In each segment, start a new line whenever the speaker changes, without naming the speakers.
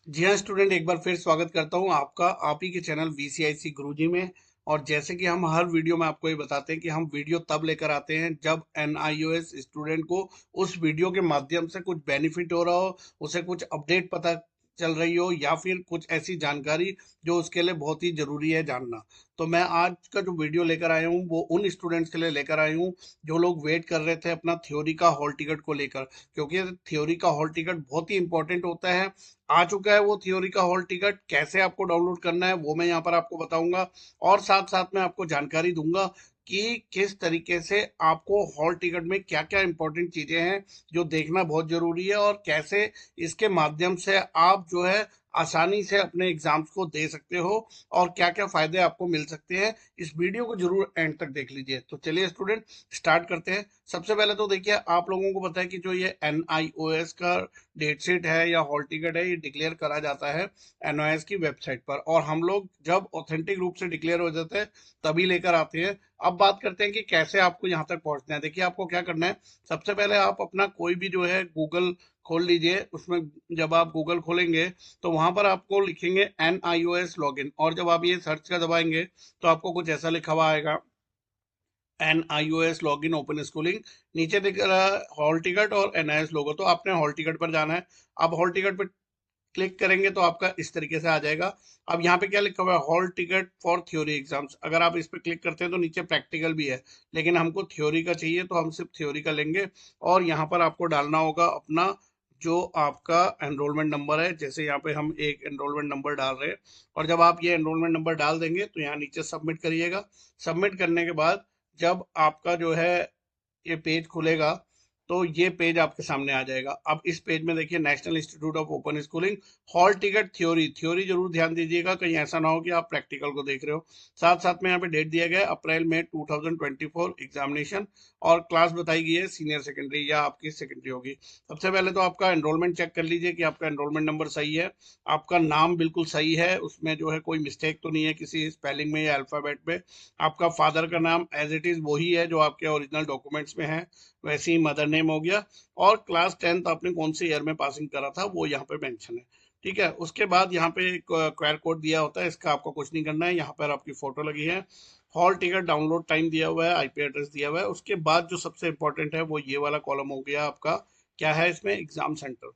जी हाँ स्टूडेंट, एक बार फिर स्वागत करता हूँ आपका आप ही के चैनल वीसीआईसी गुरुजी में। और जैसे कि हम हर वीडियो में आपको ये बताते हैं कि हम वीडियो तब लेकर आते हैं जब एनआईओएस स्टूडेंट को उस वीडियो के माध्यम से कुछ बेनिफिट हो रहा हो, उसे कुछ अपडेट पता चल रही हो, या फिर कुछ ऐसी जानकारी जो उसके लिए बहुत ही जरूरी है जानना। तो मैं आज का जो वीडियो लेकर आया हूँ वो उन स्टूडेंट्स के लिए लेकर आया हूँ जो लोग वेट कर रहे थे अपना थ्योरी का हॉल टिकट को लेकर, क्योंकि थ्योरी का हॉल टिकट बहुत ही इंपॉर्टेंट होता है। आ चुका है वो थ्योरी का हॉल टिकट, कैसे आपको डाउनलोड करना है वो मैं यहाँ पर आपको बताऊंगा। और साथ साथ में आपको जानकारी दूंगा कि किस तरीके से आपको हॉल टिकट में क्या क्या इंपॉर्टेंट चीजें हैं जो देखना बहुत जरूरी है, और कैसे इसके माध्यम से आप जो है आसानी से अपने एग्जाम्स को दे सकते हो, और क्या क्या फायदे आपको मिल सकते हैं। इस वीडियो को जरूर एंड तक देख लीजिए। तो चलिए स्टूडेंट, स्टार्ट करते हैं। सबसे पहले तो देखिए, आप लोगों को पता है कि जो ये एनआईओएस का डेट शीट है या हॉल टिकट है, ये डिक्लेयर करा जाता है एनओएस की वेबसाइट पर, और हम लोग जब ऑथेंटिक रूप से डिक्लेयर हो जाते हैं तभी लेकर आते हैं। अब बात करते हैं कि कैसे आपको यहाँ तक पहुंचना है। देखिए, आपको क्या करना है। सबसे पहले आप अपना कोई भी जो है गूगल खोल लीजिए। उसमें जब आप गूगल खोलेंगे तो वहां पर आपको लिखेंगे NIOS लॉगिन, और जब आप ये सर्च का दबाएंगे तो आपको कुछ ऐसा लिखा हुआ आएगा, NIOS लॉगिन ओपन स्कूलिंग। नीचे दिख रहा है हॉल टिकट और NIS लोगो, तो आपने हॉल टिकट पर जाना है। अब हॉल टिकट पर क्लिक करेंगे तो आपका इस तरीके से आ जाएगा। अब यहाँ पे क्या लिखा हुआ है, hall ticket for theory exams. अगर आप इस पर क्लिक करते हैं तो नीचे प्रैक्टिकल भी है, लेकिन हमको थ्योरी का चाहिए तो हम सिर्फ थ्योरी का लेंगे। और यहाँ पर आपको डालना होगा अपना जो आपका एनरोलमेंट नंबर है। जैसे यहाँ पे हम एक एनरोलमेंट नंबर डाल रहे हैं, और जब आप ये एनरोलमेंट नंबर डाल देंगे तो यहाँ नीचे सबमिट करिएगा। सबमिट करने के बाद जब आपका जो है ये पेज खुलेगा तो ये पेज आपके सामने आ जाएगा। अब इस पेज में देखिए, national institute of open schooling hall ticket theory. Theory जरूर ध्यान दीजिएगा, कहीं ऐसा ना हो कि आप प्रैक्टिकल को देख रहे हो। साथ साथ में यहाँ पे डेट दिया गया है अप्रैल में 2024 एग्जामिनेशन, और क्लास बताई गई है सीनियर सेकेंडरी या आपकी सेकेंडरी होगी। सबसे पहले तो आपका एनरोलमेंट चेक कर लीजिए कि आपका एनरोलमेंट नंबर सही है, आपका नाम बिल्कुल सही है, उसमें जो है कोई मिस्टेक तो नहीं है किसी स्पेलिंग में या अल्फाबेट में। आपका फादर का नाम एज इट इज वही है जो आपके ओरिजिनल डॉक्यूमेंट्स में है, वैसे ही मदर नेम हो गया। और क्लास 10th आपने कौन से ईयर में पासिंग करा था वो यहाँ पे मेंशन है। ठीक है, उसके बाद यहाँ पे क्यूआर कोड दिया होता है, इसका आपको कुछ नहीं करना है। यहाँ पर आपकी फोटो लगी है, हॉल टिकट डाउनलोड टाइम दिया हुआ है, आईपी एड्रेस दिया हुआ है। उसके बाद जो सबसे इंपॉर्टेंट है वो ये वाला कॉलम हो गया आपका। क्या है इसमें, एग्जाम सेंटर।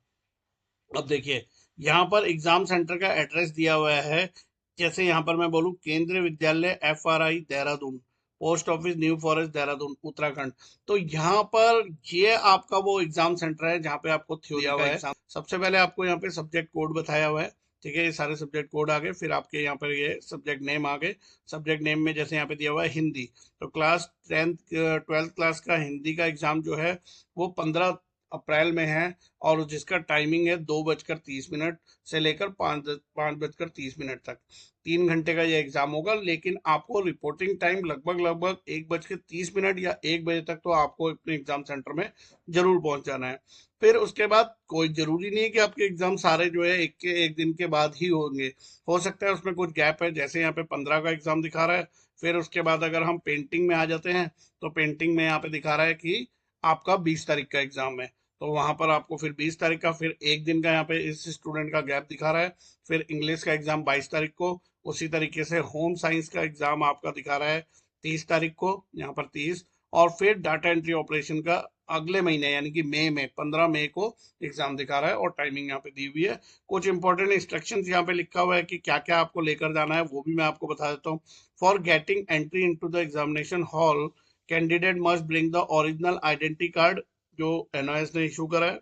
अब देखिए, यहाँ पर एग्जाम सेंटर का एड्रेस दिया हुआ है। जैसे यहाँ पर मैं बोलूँ, केंद्रीय विद्यालय FRI Dehradun, post office new forest Dehradun Uttarakhand. तो यहाँ पर ये आपका वो एग्जाम सेंटर है जहाँ पे आपको थ्योरी का एग्जाम। सबसे पहले आपको यहाँ पे सब्जेक्ट कोड बताया हुआ है। ठीक है, ये सारे सब्जेक्ट कोड आ गए, फिर आपके यहाँ पर ये सब्जेक्ट नेम आ गए। सब्जेक्ट नेम में जैसे यहाँ पे दिया हुआ है हिंदी, तो क्लास 10th 12th क्लास का हिंदी का एग्जाम जो है वो 15 अप्रैल में है, और जिसका टाइमिंग है 2:30 से लेकर 5:30 तक। 3 घंटे का ये एग्जाम होगा, लेकिन आपको रिपोर्टिंग टाइम लगभग लगभग 1:30 या 1 बजे तक तो आपको अपने एग्जाम सेंटर में जरूर पहुंच जाना है। फिर उसके बाद कोई जरूरी नहीं है कि आपके एग्जाम सारे जो है एक दिन के बाद ही होंगे। हो सकता है उसमें कुछ गैप है, जैसे यहाँ पे 15 का एग्जाम दिखा रहा है। फिर उसके बाद अगर हम पेंटिंग में आ जाते हैं तो पेंटिंग में यहाँ पे दिखा रहा है कि आपका 20 तारीख का एग्जाम है, तो वहां पर आपको फिर 20 तारीख का, फिर एक दिन का यहाँ पे इस स्टूडेंट का गैप दिखा रहा है। फिर इंग्लिश का एग्जाम 22 तारीख को। उसी तरीके से होम साइंस का एग्जाम आपका दिखा रहा है 30 तारीख को, यहाँ पर 30। और फिर डाटा एंट्री ऑपरेशन का अगले महीने यानी कि मई में 15 मई को एग्जाम दिखा रहा है, और टाइमिंग यहाँ पे दी हुई है। कुछ इंपॉर्टेंट इंस्ट्रक्शंस यहाँ पे लिखा हुआ है कि क्या क्या आपको लेकर जाना है, वो भी मैं आपको बता देता हूँ। For getting entry into the examination hall, candidate must bring the original identity card जो एनओएस ने इशू करा है,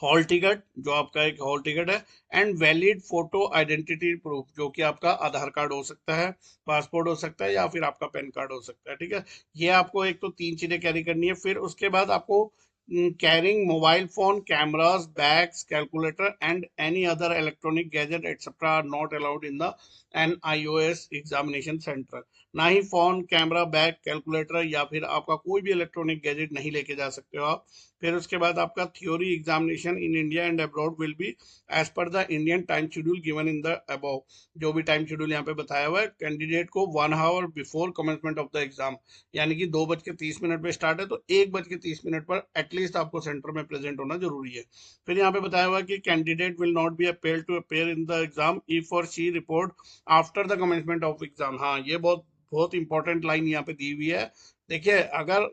हॉल टिकट जो आपका एक हॉल टिकट है, and valid photo identity proof जो कि आपका आधार कार्ड हो सकता है, पासपोर्ट हो सकता है, या फिर आपका पैन कार्ड हो सकता है। ठीक है, ये आपको एक तो 3 चीजें कैरी करनी है। फिर उसके बाद आपको carrying mobile phone, cameras, bags, calculator and any other electronic gadget etcetera are not allowed in the NIOS examination centre. ना ही फोन, कैमरा, बैग, कैलकुलेटर या फिर आपका कोई भी इलेक्ट्रॉनिक गैजेट नहीं लेके जा सकते हो आप फिर उसके बाद आपका theory examination in India and abroad will be as per the Indian time schedule given in the above. जो भी टाइम शेड्यूल यहाँ पे बताया हुआ है, कैंडिडेट को 1 hour before commencement of the exam, यानी कि 2:30 पे स्टार्ट है तो 1:30 पर एटलीस्ट आपको सेंटर में प्रेजेंट होना जरूरी है। फिर यहाँ पे बताया हुआ है कि candidate will not be appear to appear in the exam if or she report after the commencement of exam. हाँ, ये बहुत बहुत इंपॉर्टेंट लाइन यहाँ पे दी हुई है। देखिए, अगर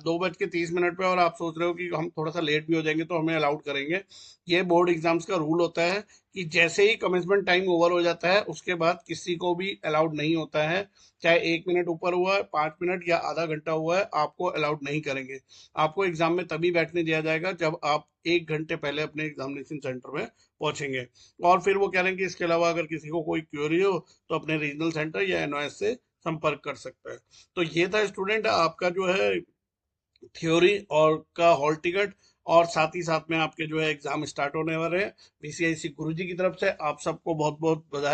2:30 पे और आप सोच रहे हो कि हम थोड़ा सा लेट भी हो जाएंगे तो हमें अलाउड करेंगे, ये बोर्ड एग्जाम्स का रूल होता है कि जैसे ही कमेंसमेंट टाइम ओवर हो जाता है उसके बाद किसी को भी अलाउड नहीं होता है। चाहे 1 मिनट ऊपर हुआ है, 5 मिनट या आधा घंटा हुआ है, आपको अलाउड नहीं करेंगे। आपको एग्जाम में तभी बैठने दिया जाएगा जब आप 1 घंटे पहले अपने एग्जामिनेशन सेंटर में पहुंचेंगे। और फिर वो कह रहे हैं कि इसके अलावा अगर किसी को कोई क्वेरी हो तो अपने रीजनल सेंटर या एनओएस से संपर्क कर सकता है। तो ये था स्टूडेंट आपका जो है थ्योरी और का हॉल टिकट, और साथ ही साथ में आपके जो है एग्जाम स्टार्ट होने वाले हैं। बीसीआईसी गुरुजी की तरफ से आप सबको बहुत बहुत बधाई।